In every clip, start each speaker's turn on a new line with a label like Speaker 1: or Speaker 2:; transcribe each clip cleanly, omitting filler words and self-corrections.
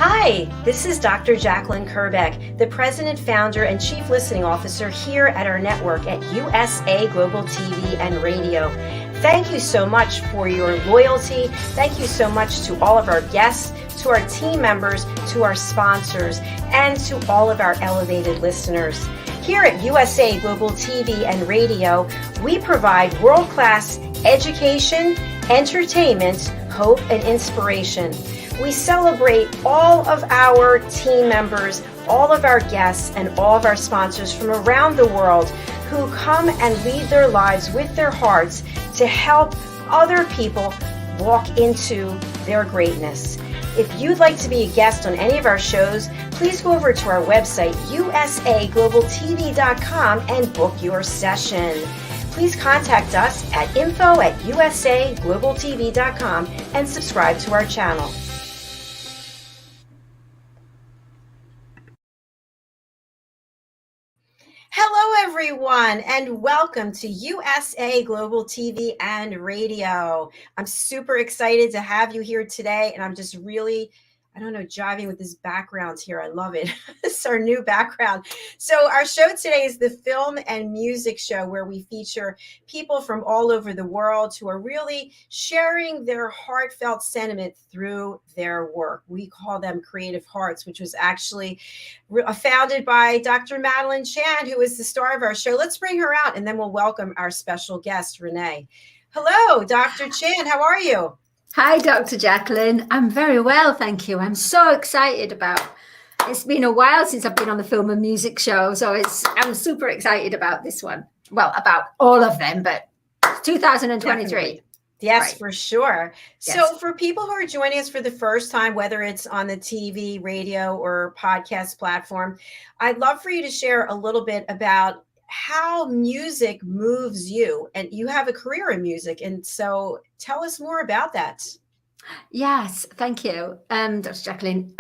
Speaker 1: Hi, this is Dr. Jacalyn Kerbeck, the President, Founder, and Chief Listening Officer here at our network at USA Global TV and Radio. Thank you so much for your loyalty. Thank you so much to all of our guests, to our team members, to our sponsors, and to all of our elevated listeners. Here at USA Global TV and Radio, we provide world-class education, entertainment, hope, and inspiration. We celebrate all of our team members, all of our guests, and all of our sponsors from around the world who come and lead their lives with their hearts to help other people walk into their greatness. If you'd like to be a guest on any of our shows, please go over to our website, usaglobaltv.com, and book your session. Please contact us at info@usaglobaltv.com and subscribe to our channel. Hello, everyone, and welcome to USA Global TV and Radio. I'm super excited to have you here today, and I'm just really, jiving with this background here. I love it. This is our new background. So our show today is the Film and Music Show, where we feature people from all over the world who are really sharing their heartfelt sentiment through their work. We call them Creative Hearts, which was actually founded by Dr. MADALENE Chan, who is the star of our show. Let's bring her out, and then we'll welcome our special guest, Rene. Hello, Dr. Chan. How are you?
Speaker 2: Hi, Dr. Jacalyn. I'm very well, thank you. I'm so excited it's been a while since I've been on the Film and Music Show, so I'm super excited about this one. Well, about all of them, but 2023.
Speaker 1: Definitely. Yes, right. For sure.
Speaker 2: Yes.
Speaker 1: So for people who are joining us for the first time, whether it's on the TV, radio, or podcast platform, I'd love for you to share a little bit about how music moves you, and you have a career in music, and so tell us more about that.
Speaker 2: Yes, thank you, Dr. Jacalyn.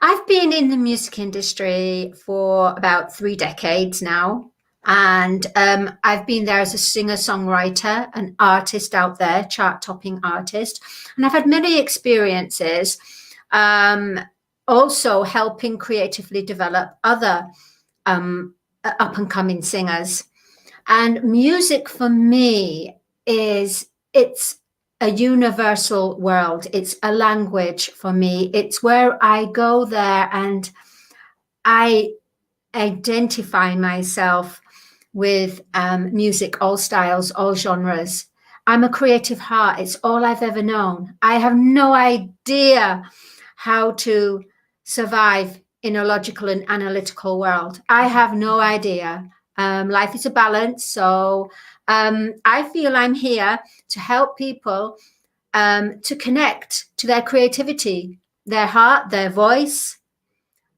Speaker 2: I've been in the music industry for about 3 decades now, and I've been there as a singer-songwriter, an artist out there, chart-topping artist, and I've had many experiences also helping creatively develop other up-and-coming singers. And music for me it's a universal world. It's a language for me. It's where I go there and I identify myself with music, all styles, all genres. I'm a creative heart. It's all I've ever known. I have no idea how to survive in a logical and analytical world. I have no idea. Life is a balance. So I feel I'm here to help people to connect to their creativity, their heart, their voice.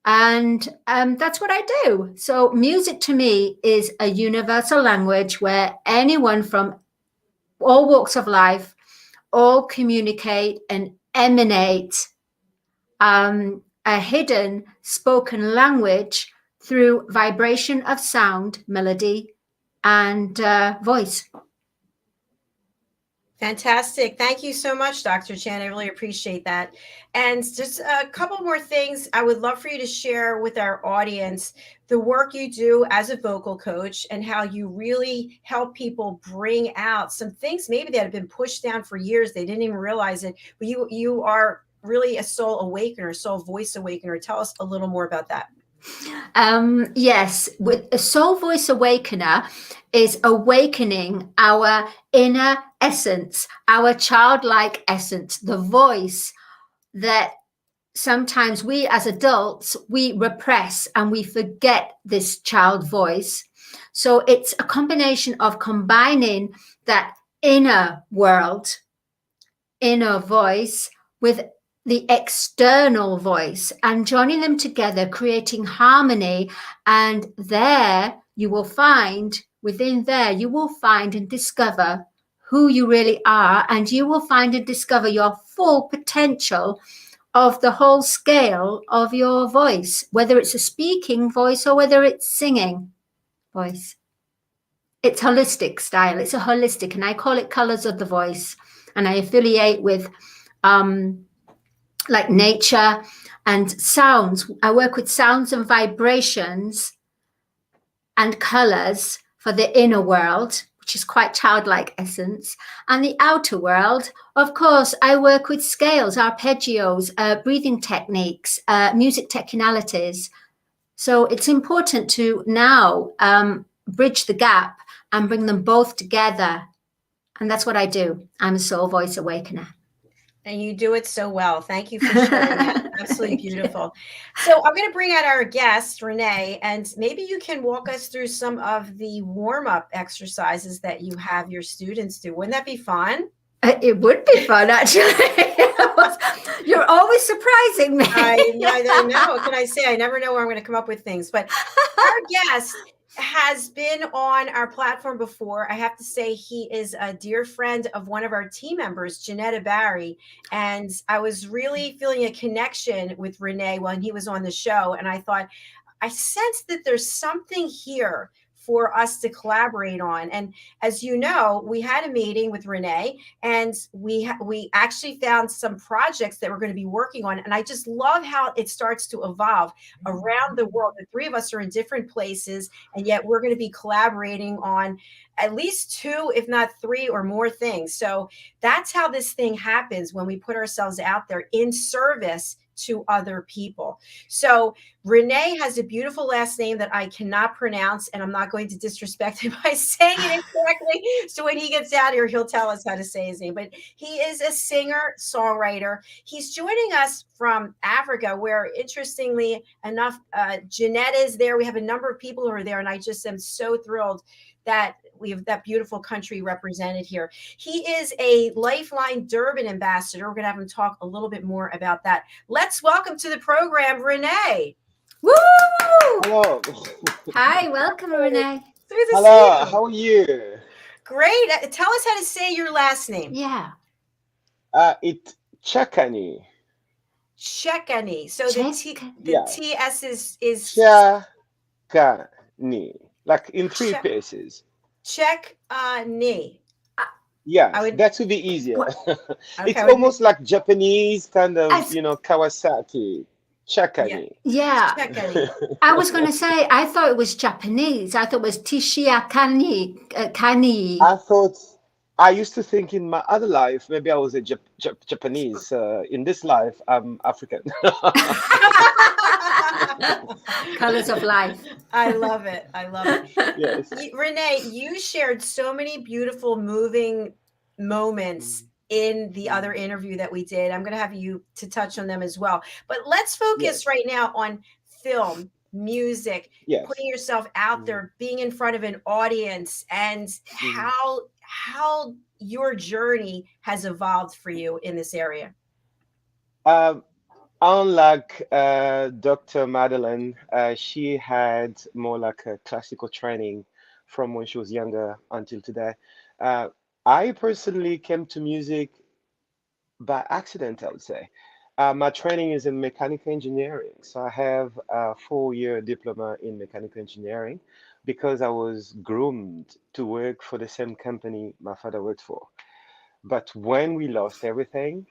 Speaker 2: And that's what I do. So music to me is a universal language where anyone from all walks of life all communicate and emanate a hidden spoken language through vibration of sound, melody, and voice.
Speaker 1: Fantastic. Thank you so much, Dr. Chan. I really appreciate that. And just a couple more things I would love for you to share with our audience, the work you do as a vocal coach and how you really help people bring out some things maybe that have been pushed down for years. They didn't even realize it, but you are really a soul awakener, soul voice awakener. Tell us a little more about that.
Speaker 2: Yes, with a soul voice awakener is awakening our inner essence, our childlike essence, the voice that sometimes we as adults, we repress and we forget this child voice. So it's a combination of combining that inner world, inner voice with the external voice and joining them together, creating harmony. And there you will find, within there, you will find and discover who you really are. And you will find and discover your full potential of the whole scale of your voice, whether it's a speaking voice or whether it's singing voice. It's holistic style. It's a holistic, and I call it colors of the voice. And I affiliate with like nature and sounds. I work with sounds and vibrations and colors for the inner world, which is quite childlike essence, and the outer world. Of course, I work with scales, arpeggios, breathing techniques, music technicalities. So it's important to now bridge the gap and bring them both together. And that's what I do. I'm a soul voice awakener.
Speaker 1: And you do it so well. Thank you for sharing that. Absolutely beautiful. So I'm going to bring out our guest, Rene, and maybe you can walk us through some of the warm-up exercises that you have your students do. Wouldn't that be fun?
Speaker 2: It would be fun, actually. You're always surprising me.
Speaker 1: I know. What can I say? I never know where I'm going to come up with things. But our guest has been on our platform before. I have to say he is a dear friend of one of our team members, Janetta Barry. And I was really feeling a connection with Rene when he was on the show. And I thought, I sensed that there's something here for us to collaborate on. And as you know, we had a meeting with Rene, and we actually found some projects that we're going to be working on. And I just love how it starts to evolve around the world. The three of us are in different places, and yet we're going to be collaborating on at least 2, if not 3 or more things. So that's how this thing happens when we put ourselves out there in service to other people. So Rene has a beautiful last name that I cannot pronounce, and I'm not going to disrespect him by saying it incorrectly. So when he gets out here, he'll tell us how to say his name. But he is a singer, songwriter. He's joining us from Africa, where interestingly enough, Jeanette is there. We have a number of people who are there, and I just am so thrilled that we have that beautiful country represented here. He is a Lifeline Durban ambassador. We're going to have him talk a little bit more about that. Let's welcome to the program, Rene.
Speaker 2: Woo!
Speaker 3: Hello.
Speaker 2: Hi, welcome, Rene.
Speaker 3: Hello, how are you?
Speaker 1: Great. Tell us how to say your last name.
Speaker 2: Yeah.
Speaker 3: It's Tshiakanyi.
Speaker 1: Tshiakanyi. So the TS is
Speaker 3: Tshiakanyi, like in 3 pieces.
Speaker 1: Tshiakanyi.
Speaker 3: Yeah, that would be easier.
Speaker 1: Okay,
Speaker 3: It's almost like Japanese kind of, Kawasaki. Tshiakanyi.
Speaker 2: Yeah.
Speaker 1: Tshiakanyi.
Speaker 2: I was going to say, I thought it was Japanese. I thought it was Tshiakanyi. Kanyi.
Speaker 3: I used to think in my other life, maybe I was a Japanese. In this life, I'm African.
Speaker 2: Colors of life.
Speaker 1: I love it. I love it.
Speaker 3: Yes.
Speaker 1: Rene, you shared so many beautiful, moving moments in the other interview that we did. I'm going to have you to touch on them as well. But let's focus right now on film, music, putting yourself out there, being in front of an audience, and how your journey has evolved for you in this area.
Speaker 3: Unlike Dr. Madeleine, she had more like a classical training from when she was younger until today. I personally came to music by accident, I would say. My training is in mechanical engineering. So I have a 4-year diploma in mechanical engineering because I was groomed to work for the same company my father worked for. But when we lost everything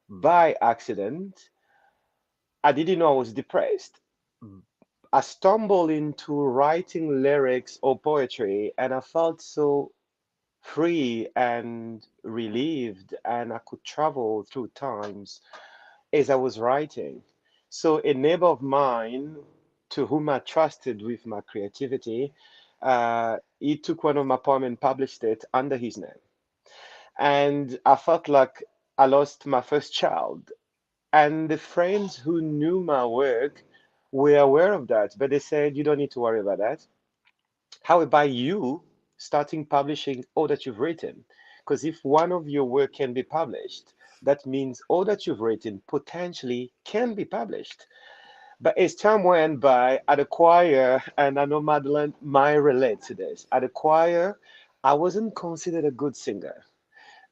Speaker 3: by accident, I didn't know I was depressed. I stumbled into writing lyrics or poetry, and I felt so free and relieved, and I could travel through times as I was writing. So a neighbor of mine, to whom I trusted with my creativity, he took one of my poems and published it under his name. And I felt like I lost my first child. And the friends who knew my work were aware of that, but they said, you don't need to worry about that. How about you starting publishing all that you've written? Because if one of your work can be published, that means all that you've written potentially can be published. But as time went by, at the choir, and I know Madeleine might relate to this, at the choir, I wasn't considered a good singer.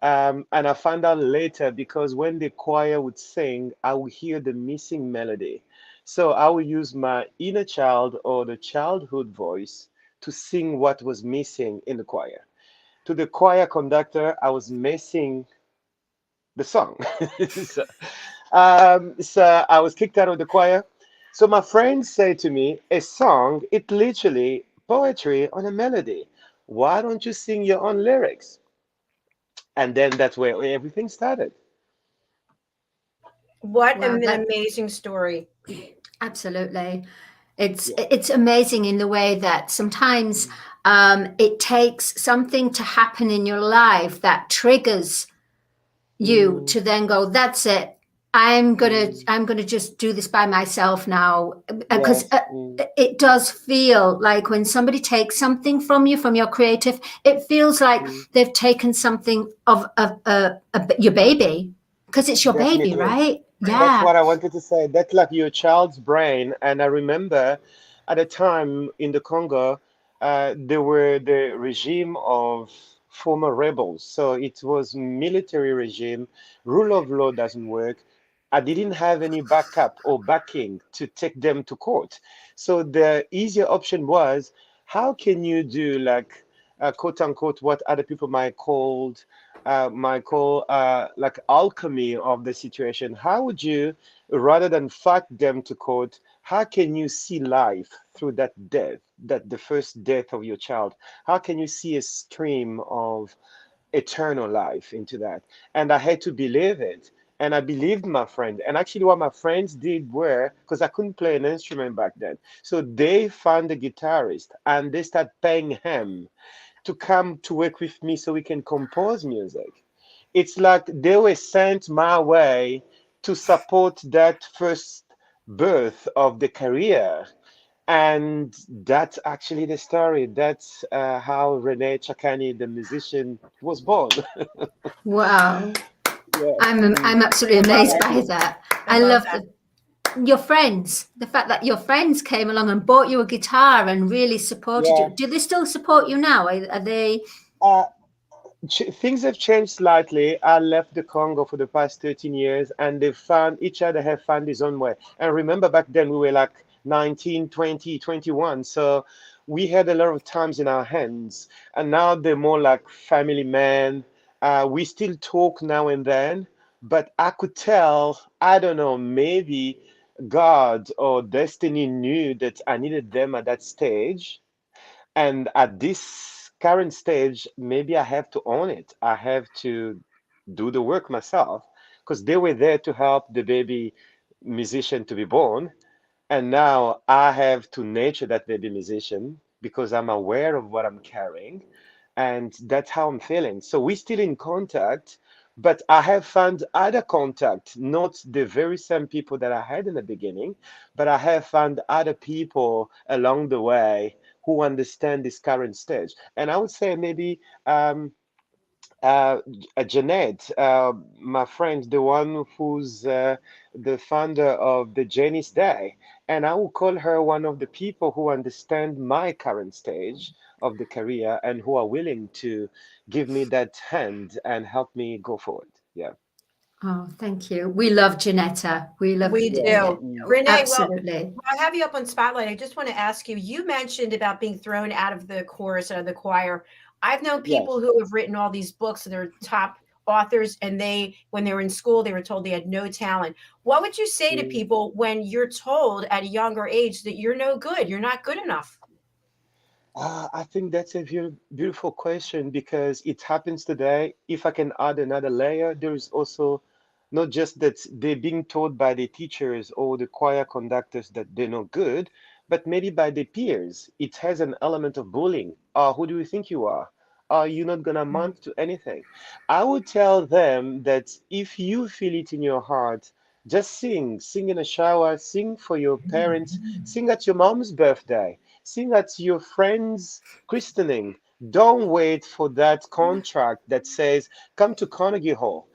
Speaker 3: And I found out later because when the choir would sing, I would hear the missing melody. So I would use my inner child or the childhood voice to sing what was missing in the choir. To the choir conductor, I was missing the song. So, So I was kicked out of the choir. So my friends say to me, a song, it literally poetry on a melody. Why don't you sing your own lyrics? And then that's where everything started.
Speaker 1: What
Speaker 2: Wow,
Speaker 1: an
Speaker 2: that
Speaker 1: amazing story.
Speaker 2: absolutely.
Speaker 3: Yeah.
Speaker 2: It's amazing in the way that sometimes it takes something to happen in your life that triggers you
Speaker 3: Mm,
Speaker 2: to then go, that's it.
Speaker 3: mm,
Speaker 2: I'm gonna just do this by myself now, because
Speaker 3: yes. Mm,
Speaker 2: it does feel like when somebody takes something from you, from your creative, it feels like
Speaker 3: mm.
Speaker 2: they've taken something of your baby, because it's your baby,
Speaker 3: Definitely.
Speaker 2: right?
Speaker 3: That's
Speaker 2: Yeah.
Speaker 3: what I wanted to say. That's like your child's brain. And I remember at a time in the Congo, there were the regime of former rebels. So it was military regime. Rule of law doesn't work. I didn't have any backup or backing to take them to court. So the easier option was, how can you do like quote unquote what other people might call like alchemy of the situation. How would you, rather than fight them to court, how can you see life through that death, that the first death of your child? How can you see a stream of eternal life into that? And I had to believe it. And I believed my friend. And actually, what my friends did were, because I couldn't play an instrument back then, so they found a guitarist and they started paying him to come to work with me so we can compose music. It's like they were sent my way to support that first birth of the career. And that's actually the story. That's how René Tshiakanyi, the musician, was born.
Speaker 2: Wow.
Speaker 3: Yeah.
Speaker 2: I'm absolutely
Speaker 1: I love
Speaker 2: amazed
Speaker 1: it.
Speaker 2: by that.
Speaker 1: I
Speaker 2: I
Speaker 1: love
Speaker 2: love
Speaker 1: that.
Speaker 2: your friends, the fact that your friends came along and bought you a guitar and really supported you.
Speaker 3: Yeah.
Speaker 2: Do they still support you now? Are they?
Speaker 3: Uh, Things have changed slightly. I left the Congo for the past 13 years, and they found each other have found his own way. And remember back then we were like 19, 20, 21. So we had a lot of times in our hands. And now they're more like family men. We still talk now and then, but I could tell, I don't know, maybe God or destiny knew that I needed them at that stage, and at this current stage, maybe I have to own it. I have to do the work myself because they were there to help the baby musician to be born. And now I have to nurture that baby musician because I'm aware of what I'm carrying. And that's how I'm feeling. So we're still in contact, but I have found other contact, not the very same people that I had in the beginning, but I have found other people along the way who understand this current stage. And I would say maybe Jeanette, my friend, the one who's the founder of the Janice Day, and I will call her one of the people who understand my current stage of the career and who are willing to give me that hand and help me go forward. Yeah.
Speaker 2: Oh, thank you. We love Janetta. We love
Speaker 1: We
Speaker 3: Yeah.
Speaker 1: do.
Speaker 3: Mm.
Speaker 1: Renee, well,
Speaker 2: absolutely.
Speaker 1: I have you up on Spotlight. I just want to ask you, you mentioned about being thrown out of the chorus or the choir. I've known people
Speaker 3: Yes.
Speaker 1: who have written all these books, and they're top authors, and when they were in school, they were told they had no talent. What would you say to
Speaker 3: Mm.
Speaker 1: people when you're told at a younger age that you're no good, you're not good enough?
Speaker 3: I think that's a beautiful question because it happens today. If I can add another layer, there is also not just that they're being told by the teachers or the choir conductors that they're not good, but maybe by the peers. It has an element of bullying. Who do you think you are? Are you not going to amount to anything? I would tell them that if you feel it in your heart, just sing. Sing in a shower, sing for your parents, sing at your mom's birthday, sing at your friend's christening. Don't wait for that contract that says, come to Carnegie Hall.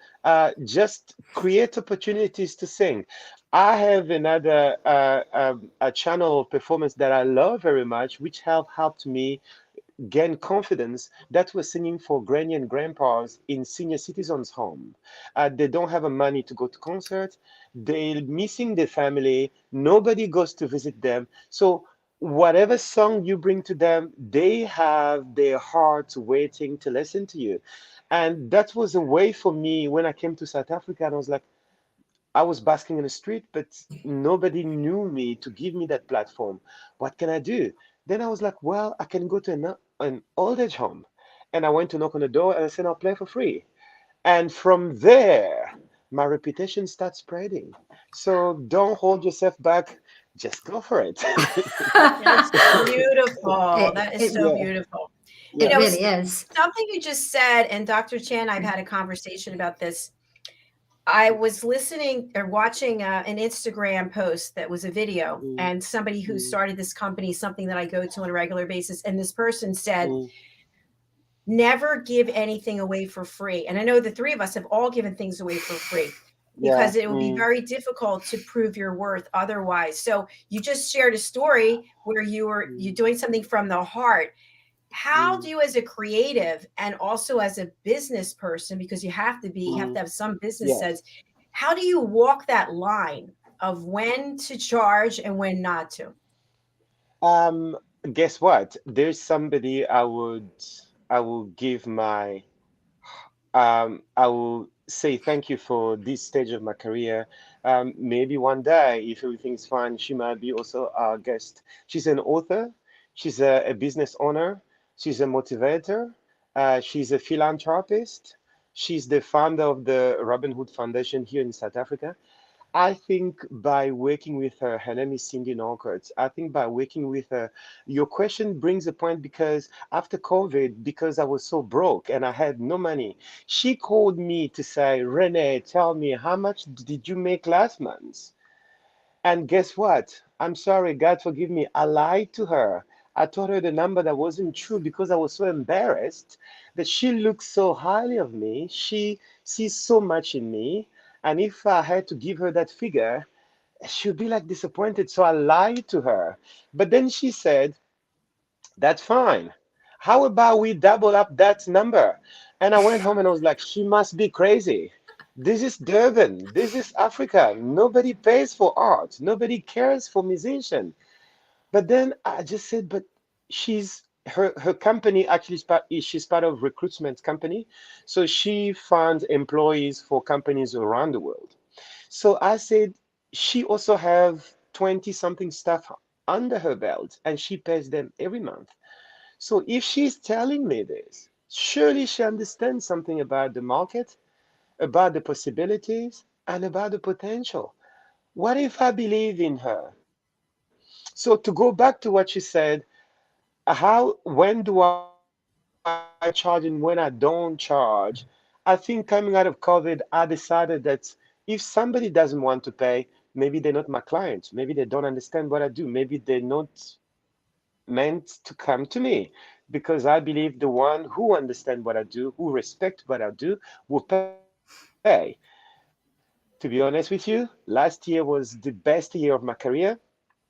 Speaker 3: Just create opportunities to sing. I have another a channel of performance that I love very much, which have helped me gain confidence, that was singing for granny and grandpas in senior citizens' home. They don't have a money to go to concerts. They're missing their family. Nobody goes to visit them. So whatever song you bring to them, they have their hearts waiting to listen to you. And that was a way for me when I came to South Africa, and I was like, I was basking in the street, but nobody knew me to give me that platform. What can I do? Then I was like, well, I can go to an old age home. And I went to knock on the door and I said, I'll play for free. And from there, my reputation starts spreading. So don't hold yourself back. Just go for it.
Speaker 1: That's beautiful.
Speaker 2: it,
Speaker 1: That is
Speaker 2: it,
Speaker 1: so
Speaker 3: Yeah,
Speaker 1: beautiful. You
Speaker 2: it
Speaker 3: yeah.
Speaker 1: know,
Speaker 2: really is.
Speaker 1: something you just said, and Dr. Chan, I've had a conversation about this. I was listening or watching an Instagram post that was a video,
Speaker 3: Mm,
Speaker 1: and somebody who
Speaker 3: mm,
Speaker 1: started this company, something that I go to on a regular basis. And this person said,
Speaker 3: mm.
Speaker 1: never give anything away for free. And I know the three of us have all given things away for free
Speaker 3: Yeah.
Speaker 1: because it would be
Speaker 3: Mm,
Speaker 1: very difficult to prove your worth otherwise. So you just shared a story where you
Speaker 3: mm,
Speaker 1: doing something from the heart. How do
Speaker 3: mm,
Speaker 1: you, as a creative and also as a business person, because you have to
Speaker 3: mm.
Speaker 1: have some business
Speaker 3: Yes.
Speaker 1: sense, how do you walk that line of when to charge and when not to?
Speaker 3: Um, Guess what? There's somebody I will give my I will say thank you for this stage of my career. Maybe one day, if everything's fine, she might be also our guest. She's an author, she's a business owner, she's a motivator, she's a philanthropist, she's the founder of the Robin Hood Foundation here in South Africa. I think by working with her, her name is Cindy Norkert. I think by working with her, your question brings a point because after COVID, because I was so broke and I had no money, she called me to say, Rene, tell me, how much did you make last month? And guess what? I'm sorry, God forgive me. I lied to her. I told her the number that wasn't true because I was so embarrassed that she looks so highly of me. She sees so much in me. And if I had to give her that figure, she'd be like disappointed. So I lied to her. But then she said, that's fine. How about we double up that number? And I went home and I was like, she must be crazy. This is Durban. This is Africa. Nobody pays for art. Nobody cares for musicians. But then I just said, but her company actually she's part of recruitment company. So she finds employees for companies around the world. So I said, she also have 20 something staff under her belt and she pays them every month. So if she's telling me this, surely she understands something about the market, about the possibilities, and about the potential. What if I believe in her? So to go back to what she said, when do I charge and when I don't charge? I think coming out of COVID, I decided that if somebody doesn't want to pay, maybe they're not my client. Maybe they don't understand what I do. Maybe they're not meant to come to me because I believe the one who understand what I do, who respect what I do, will pay. To be honest with you, last year was the best year of my career.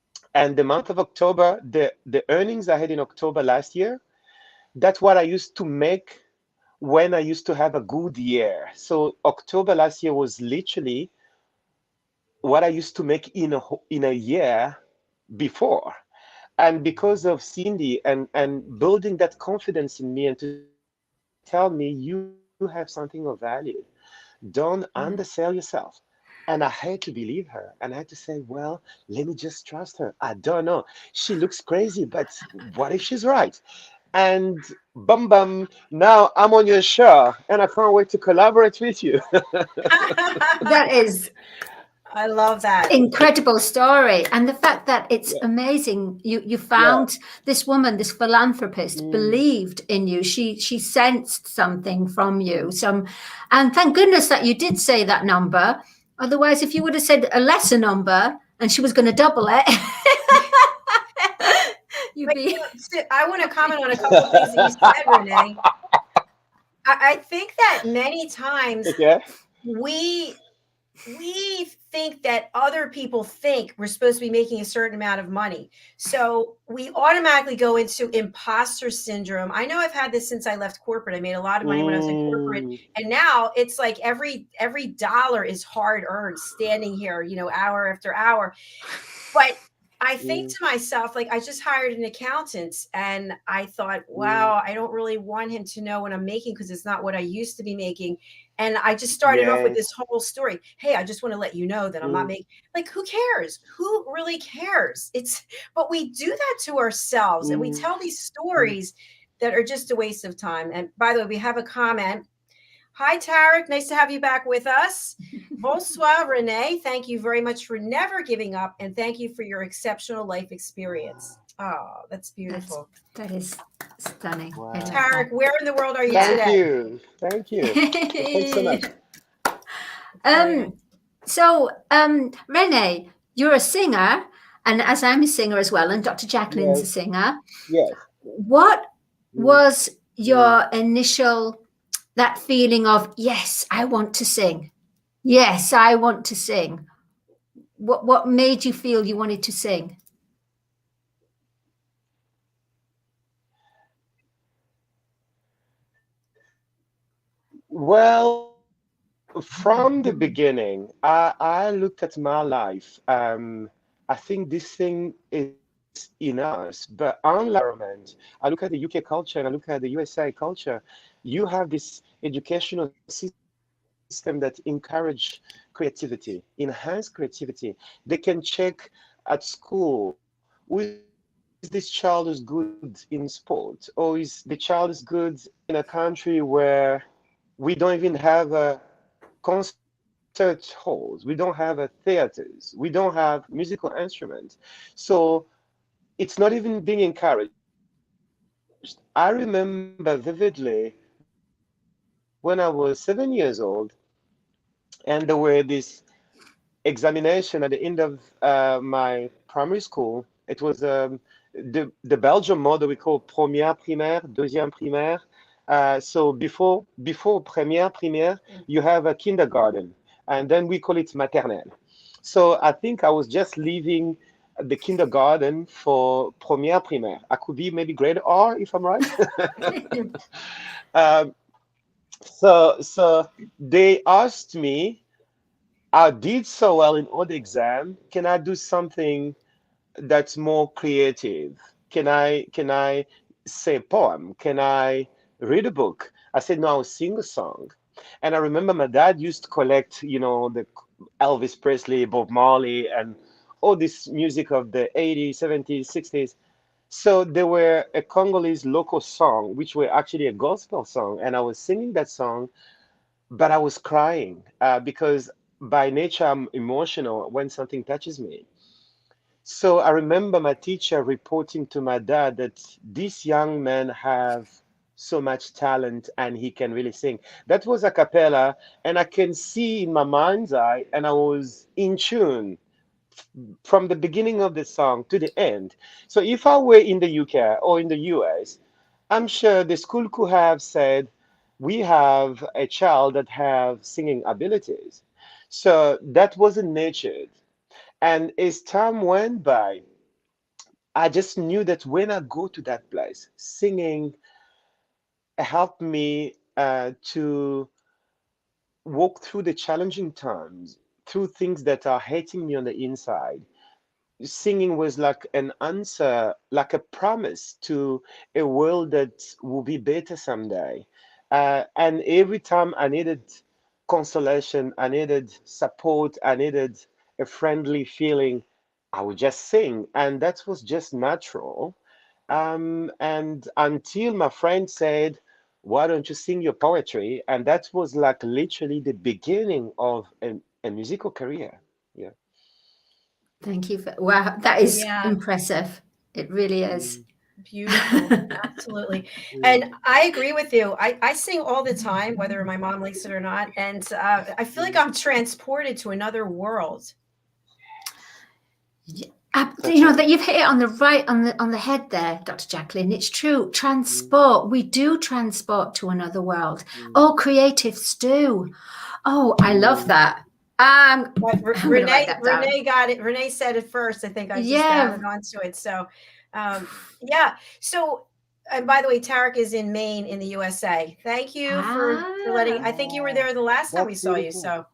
Speaker 3: And the month of October, the earnings I had in October last year, that's what I used to make when I used to have a good year. So October last year was literally what I used to make in a year before. And because of Cindy and building that confidence in me and to tell me you have something of value, don't undersell yourself. And I had to believe her. And I had to say, well, let me just trust her. I don't know. She looks crazy, but what if she's right? And bum bum, now I'm on your show and I can't wait to collaborate with you.
Speaker 2: That is
Speaker 1: I love that.
Speaker 2: incredible story, and the fact that it's
Speaker 3: Yeah,
Speaker 2: amazing you
Speaker 3: yeah.
Speaker 2: found this woman, this philanthropist,
Speaker 3: Mm,
Speaker 2: believed in you. She sensed something from you, some, and thank goodness that you did say that number. Otherwise, if you would have said a lesser number and she was going to double it, you'd
Speaker 1: But
Speaker 2: be
Speaker 1: I want to comment on a couple of things that you said, Renee. I think that many times
Speaker 3: okay.
Speaker 1: we we think that other people think we're supposed to be making a certain amount of money. So we automatically go into imposter syndrome. I know I've had this since I left corporate. I made a lot of money when I was in corporate.
Speaker 3: Mm,
Speaker 1: And now it's like every dollar is hard earned standing here, hour after hour. But I think
Speaker 3: Mm,
Speaker 1: to myself, like, I just hired an accountant and I thought,
Speaker 3: mm,
Speaker 1: wow, I don't really want him to know what I'm making because it's not what I used to be making. And I just started off with this
Speaker 3: yes.
Speaker 1: whole story. Hey, I just want to let you know that I'm not
Speaker 3: Mm,
Speaker 1: making, like, who cares? Who really cares? But we do that to ourselves and we
Speaker 3: mm,
Speaker 1: tell these
Speaker 3: mm.
Speaker 1: stories that are just a waste of time. And by the way, we have a comment. Hi, Tarek. Nice to have you back with us. Bonsoir, Renee. Thank you very much for never giving up, and thank you for your exceptional life experience. Oh, that's
Speaker 2: That's
Speaker 1: beautiful.
Speaker 2: that is stunning. I love
Speaker 3: Wow.
Speaker 2: that.
Speaker 1: Tarek, where in the world are you
Speaker 2: Yeah.
Speaker 3: Thank
Speaker 1: today?
Speaker 3: you. Thank you. Thanks so much.
Speaker 1: It's very nice.
Speaker 2: Renee, you're a singer, and as I'm a singer as well, and Dr. Jacalyn's a
Speaker 3: Yes.
Speaker 2: singer.
Speaker 3: Yes.
Speaker 2: What
Speaker 3: Mm,
Speaker 2: was
Speaker 3: mm.
Speaker 2: your initial that feeling of yes, I want to sing? Yes, I want to sing. What made you feel you wanted to sing?
Speaker 3: Well, from the beginning, I looked at my life. I think this thing is in us, but unlike environment, I look at the UK culture and I look at the USA culture. You have this educational system that encourage creativity, enhance creativity. They can check at school, is this child is good in sport, or is the child is good in a country where we don't even have a concert halls, we don't have a theaters, we don't have musical instruments. So it's not even being encouraged. I remember vividly when I was 7 years old, and there were this examination at the end of my primary school. It was the Belgium model we call première primaire, deuxième primaire. So before première primaire, you have a kindergarten, and then we call it maternelle. So I think I was just leaving the kindergarten for première primaire. I could be maybe grade R if I'm right. um, so they asked me, I did so well in all the exam. Can I do something that's more creative? Can I say a poem? Can I read a book? I said no, I'll sing a song. And I remember my dad used to collect, the Elvis Presley, Bob Marley, and all this music of the 80s, 70s, 60s. So there were a Congolese local song, which were actually a gospel song, and I was singing that song, but I was crying because by nature I'm emotional when something touches me. So I remember my teacher reporting to my dad that this young man have so much talent and he can really sing. That was a cappella, and I can see in my mind's eye, and I was in tune from the beginning of the song to the end. So if I were in the UK or in the US, I'm sure the school could have said, we have a child that have singing abilities. So that wasn't nurtured. And as time went by, I just knew that when I go to that place, singing helped me to walk through the challenging times, through things that are hating me on the inside. Singing was like an answer, like a promise to a world that will be better someday. And every time I needed consolation, I needed support, I needed a friendly feeling, I would just sing. And that was just natural. And until my friend said, why don't you sing your poetry? And that was like literally the beginning of a musical career. Yeah.
Speaker 2: Thank you for wow, that is
Speaker 1: Yeah,
Speaker 2: impressive. It really is.
Speaker 3: Mm,
Speaker 1: beautiful. Absolutely.
Speaker 3: mm.
Speaker 1: And I agree with you. I sing all the time, whether my mom likes it or not. And I feel like
Speaker 3: Mm,
Speaker 1: I'm transported to another world.
Speaker 2: You
Speaker 3: that's
Speaker 2: know
Speaker 3: right.
Speaker 2: that you've hit it on the right on the head there, Dr. Jacalyn. It's true.
Speaker 3: Mm,
Speaker 2: Transport. We do transport to another world.
Speaker 3: mm,
Speaker 2: All creatives do. Oh, I love
Speaker 3: mm.
Speaker 2: that.
Speaker 1: But
Speaker 2: I'm going to write that down.
Speaker 1: Renee got it. Renee said it first. I think I just
Speaker 2: Yeah.
Speaker 1: added on to it. So, yeah. So, and by the way, Tarek is in Maine in the USA. Thank you for letting.
Speaker 2: Ah.
Speaker 1: I think you were
Speaker 3: Wow,
Speaker 1: there the last time we
Speaker 3: that's
Speaker 1: saw you.
Speaker 3: beautiful.
Speaker 1: So,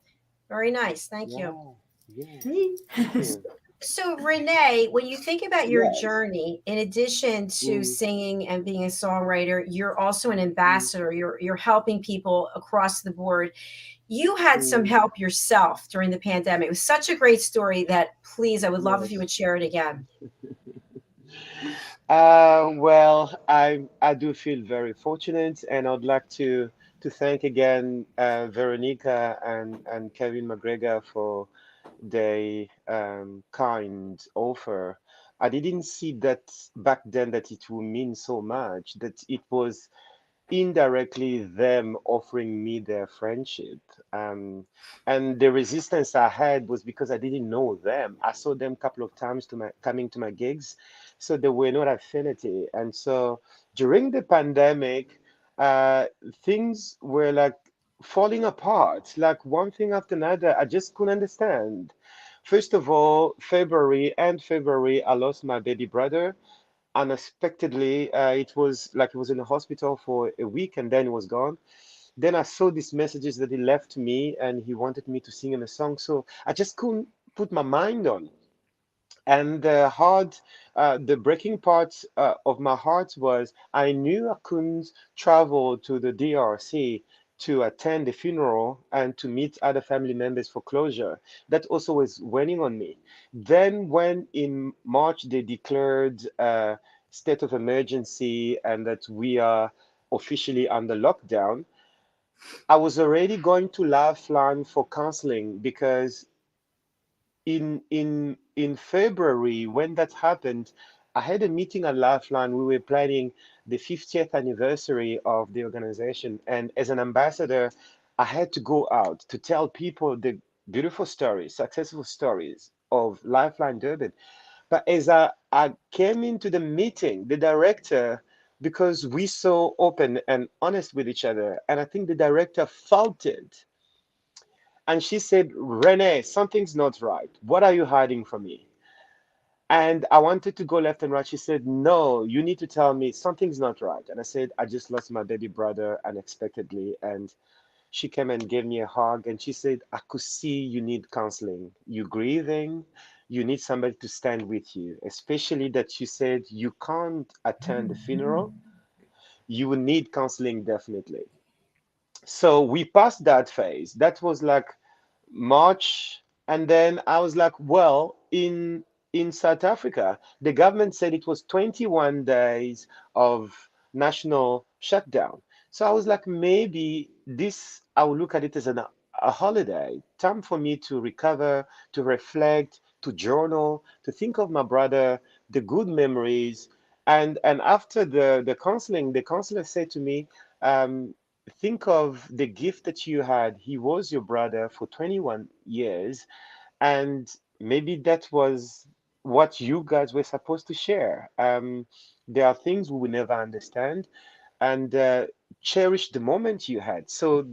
Speaker 1: very nice. Thank you.
Speaker 3: Wow, yes,
Speaker 2: See?
Speaker 3: thank you.
Speaker 1: So, Renee, when you think about your
Speaker 3: Yes.
Speaker 1: journey, in addition to
Speaker 3: Mm,
Speaker 1: singing and being a songwriter, you're also an
Speaker 3: mm,
Speaker 1: ambassador. You're helping people across the board. You had some
Speaker 3: mm,
Speaker 1: help yourself during the pandemic. It was such a great story that please, I would love if you
Speaker 3: yes.
Speaker 1: would share it again.
Speaker 3: Well, I do feel very fortunate, and I'd like to thank again Veronica and Kevin McGregor for their kind offer. I didn't see that back then that it would mean so much, that it was indirectly them offering me their friendship. Um, and the resistance I had was because I didn't know them. I saw them a couple of times to my coming to my gigs, so there were not affinity. And so during the pandemic, uh, things were like falling apart, like one thing after another. I just couldn't understand. First of all, February, I lost my baby brother unexpectedly. It was like he was in the hospital for a week and then he was gone. Then I saw these messages that he left me and he wanted me to sing him a song. So I just couldn't put my mind on. And the breaking part of my heart was I knew I couldn't travel to the DRC to attend the funeral and to meet other family members for closure. That also was weighing on me. Then, when in March they declared state of emergency and that we are officially under lockdown, I was already going to Lifeline for counseling because in February when that happened, I had a meeting at Lifeline. We were planning the 50th anniversary of the organization, and as an ambassador, I had to go out to tell people the beautiful stories, successful stories of Lifeline Durban. But as I came into the meeting, the director, because we so open and honest with each other, and I think the director felt it, and she said, Rene, something's not right. What are you hiding from me? And I wanted to go left and right. She said, no, you need to tell me something's not right. And I said, I just lost my baby brother unexpectedly. And she came and gave me a hug and she said, I could see you need counseling. You're grieving. You need somebody to stand with you, especially that she said you can't attend the funeral. You will need counseling definitely. So we passed that phase. That was like March, and then I was like, well, in South Africa, the government said it was 21 days of national shutdown. So I was like, maybe this, I will look at it as a holiday, time for me to recover, to reflect, to journal, to think of my brother, the good memories. And after the counseling, the counselor said to me, think of the gift that you had. He was your brother for 21 years, and maybe that was what you guys were supposed to share. There are things we will never understand, and cherish the moment you had. So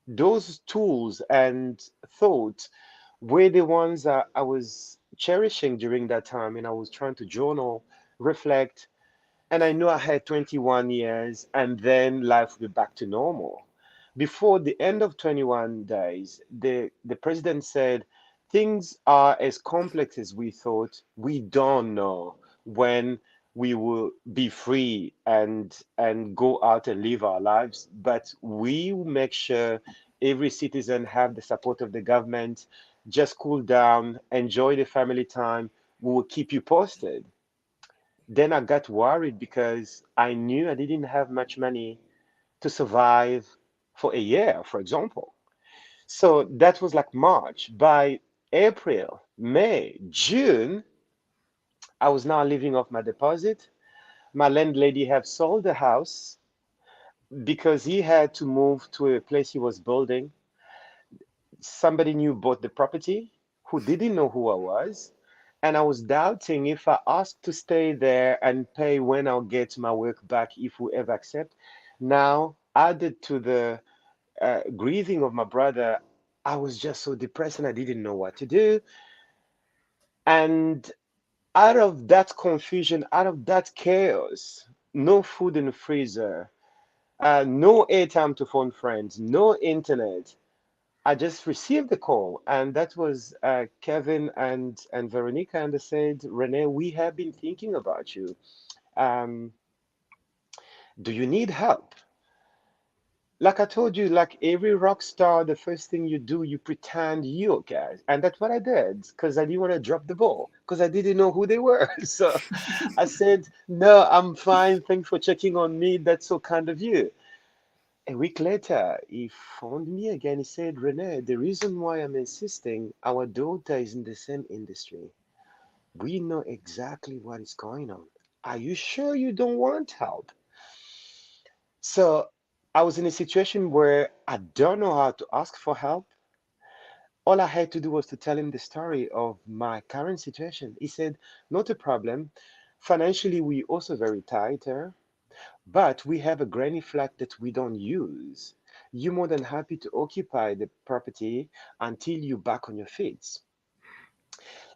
Speaker 3: those tools and thoughts were the ones that I was cherishing during that time, and I was trying to journal, reflect, and I knew I had 21 years and then life would be back to normal. Before the end of 21 days, the president said, things are as complex as we thought. We don't know when we will be free and go out and live our lives, but we will make sure every citizen have the support of the government. Just cool down, enjoy the family time. We will keep you posted. Then I got worried because I knew I didn't have much money to survive for a year, for example. So that was like March. By April, May, June, I was now living off my deposit. My landlady had sold the house because he had to move to a place he was building. Somebody new bought the property who didn't know who I was. And I was doubting if I asked to stay there and pay when I'll get my work back, if we ever accept. Now, added to the grieving of my brother, I was just so depressed and I didn't know what to do. And out of that confusion, out of that chaos, no food in the freezer, no airtime to phone friends, no internet. I just received a call, and that was Kevin and Veronica, and they said, Rene, we have been thinking about you. Um, do you need help? Like I told you, like every rock star, the first thing you do, you pretend you okay. And that's what I did because I didn't want to drop the ball because I didn't know who they were. So I said, no, I'm fine. Thanks for checking on me. That's so kind of you. A week later, he phoned me again. He said, Rene, the reason why I'm insisting, our daughter is in the same industry. We know exactly what is going on. Are you sure you don't want help? So I was in a situation where I don't know how to ask for help. All I had to do was to tell him the story of my current situation. He said, not a problem. Financially, we also very tight here, but we have a granny flat that we don't use. You're more than happy to occupy the property until you're back on your feet.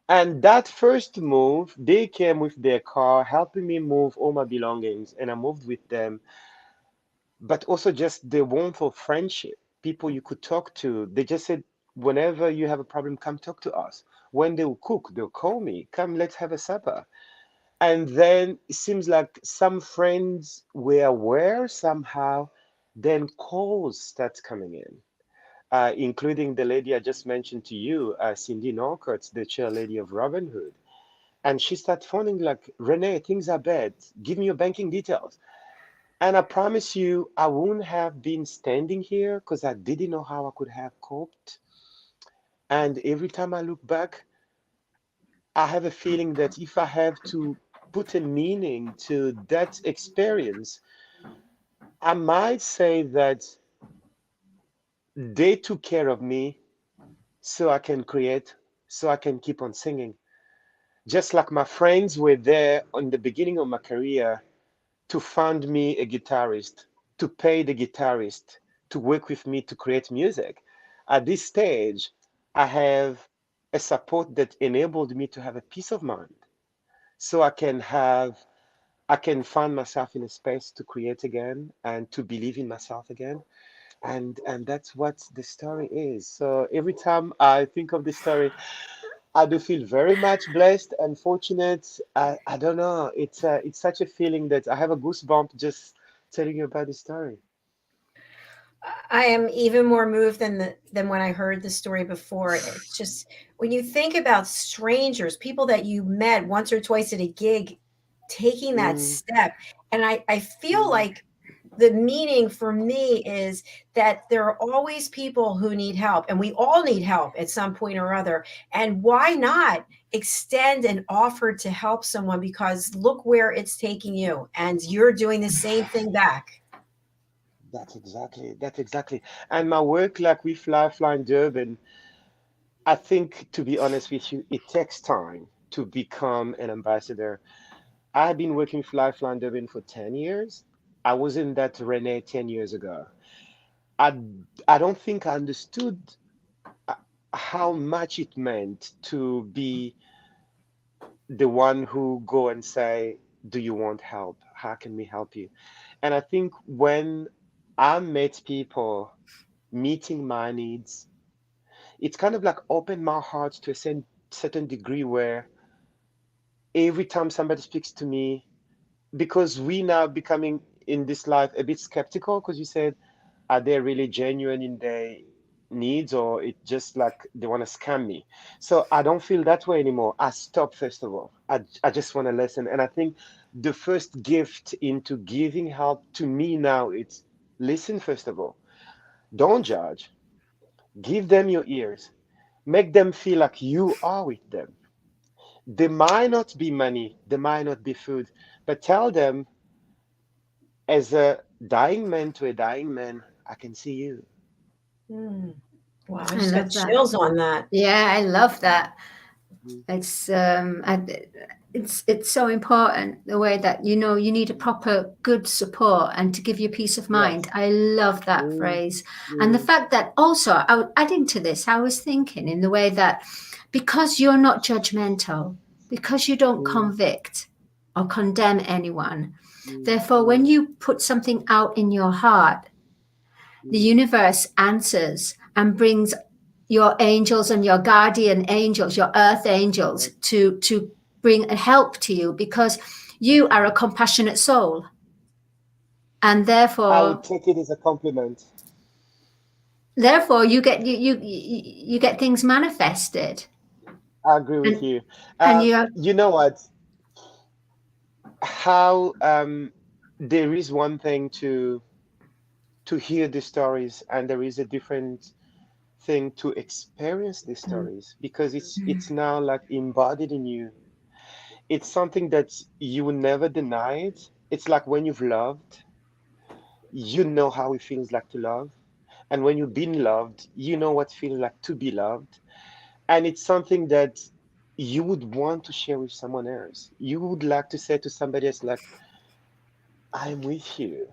Speaker 3: And that first move, they came with their car, helping me move all my belongings, and I moved with them. But also just the warmth of friendship, people you could talk to. They just said, whenever you have a problem, come talk to us. When they will cook, they'll call me, come, let's have a supper. And then it seems like some friends were aware somehow, then calls start coming in, including the lady I just mentioned to you, Cindy Norcott, the chair lady of Robin Hood. And she started phoning like, Rene, things are bad. Give me your banking details. And I promise you, I wouldn't have been standing here because I didn't know how I could have coped. And every time I look back, I have a feeling that if I have to put a meaning to that experience, I might say that they took care of me so I can create, so I can keep on singing. Just like my friends were there on the beginning of my career to fund me a guitarist, to pay the guitarist to work with me to create music. At this stage, I have a support that enabled me to have a peace of mind. So I can find myself in a space to create again and to believe in myself again. And that's what the story is. So every time I think of the story, I do feel very much blessed and fortunate. I don't know. It's such a feeling that I have a goosebump just telling you about the story.
Speaker 1: I am even more moved than when I heard the story before. It's just when you think about strangers, people that you met once or twice at a gig, taking that
Speaker 3: Mm,
Speaker 1: step, and I feel
Speaker 3: mm,
Speaker 1: like the meaning for me is that there are always people who need help, and we all need help at some point or other. And why not extend an offer to help someone? Because look where it's taking you, and you're doing the same thing back.
Speaker 3: that's exactly. And my work, like with Lifeline Durban, I think, to be honest with you, it takes time to become an ambassador. I've been working with Lifeline Durban for 10 years. I wasn't that Rene 10 years ago. I, I don't think I understood uh, how much it meant to be the one who go and say, do you want help? How can we help you? And I think when I met people meeting my needs, it's kind of like opened my heart to a certain degree where every time somebody speaks to me, because we now becoming in this life a bit skeptical, because you said, are they really genuine in their needs or it just like they want to scam me? So I don't feel that way anymore. I stop first of all. I just want to listen. And I think the first gift into giving help to me now, it's listen first of all. Don't judge. Give them your ears. Make them feel like you are with them. There might not be money, there might not be food, but tell them, as a dying man to a dying man, I can see you.
Speaker 1: Hmm. Wow, I
Speaker 2: I
Speaker 1: just got
Speaker 2: love that.
Speaker 1: chills on that.
Speaker 2: Yeah, I love that.
Speaker 3: Mhm.
Speaker 2: It's it's so important the way that you need a proper good support and to give you peace of mind.
Speaker 3: Yes.
Speaker 2: I love that
Speaker 3: Mm,
Speaker 2: phrase. And the
Speaker 3: mm,
Speaker 2: fact that also adding to this, I was thinking in the way that because you're not judgmental, because you don't
Speaker 3: mm,
Speaker 2: convict or condemn anyone,
Speaker 3: mm,
Speaker 2: therefore when
Speaker 3: mm,
Speaker 2: you put something out in your heart, the
Speaker 3: mm,
Speaker 2: universe answers and brings your angels and your guardian angels, your earth angels, to bring help to you, because you are a compassionate soul, and
Speaker 3: I would
Speaker 2: therefore
Speaker 3: take it as a compliment.
Speaker 2: you get you get things manifested,
Speaker 3: I agree with
Speaker 2: and
Speaker 3: you.
Speaker 2: and you have,
Speaker 3: You know what? How there is one thing to hear the stories, and there is a different thing to experience these stories, because it's now like embodied in you. It's something that you will never deny it. It's like when you've loved, you know how it feels like to love. And when you've been loved, you know what it feels like to be loved. And it's something that you would want to share with someone else. You would like to say to somebody else, like, I'm with you.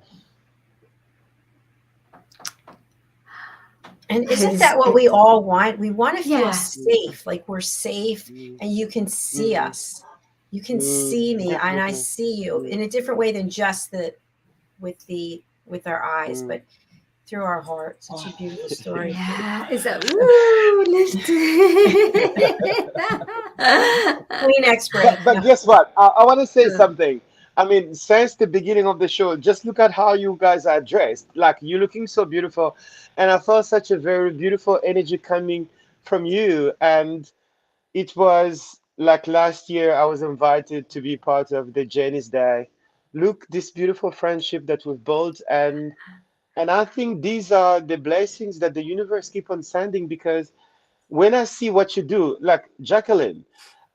Speaker 1: And isn't that what we all want? We want to feel
Speaker 2: yeah,
Speaker 3: Mm,
Speaker 1: safe, like we're safe
Speaker 3: mm,
Speaker 1: and you can see
Speaker 3: mm,
Speaker 1: us. You can
Speaker 3: mm,
Speaker 1: see me and I
Speaker 3: mm,
Speaker 1: see you
Speaker 3: mm,
Speaker 1: in a different way than just with our eyes,
Speaker 3: mm.
Speaker 1: but through our heart. Such a beautiful story.
Speaker 2: yeah, is that woo lift.
Speaker 1: Kleenex
Speaker 3: But
Speaker 1: break.
Speaker 3: but
Speaker 1: No.
Speaker 3: guess what? I want to say something. I mean, since the beginning of the show, just look at how you guys are dressed. Like, you're looking so beautiful, and I felt such a very beautiful energy coming from you. And it was like last year, I was invited to be part of the Jenny's Day. Look, this beautiful friendship that we've built, and I think these are the blessings that the universe keep on sending, because when I see what you do, like Jacalyn,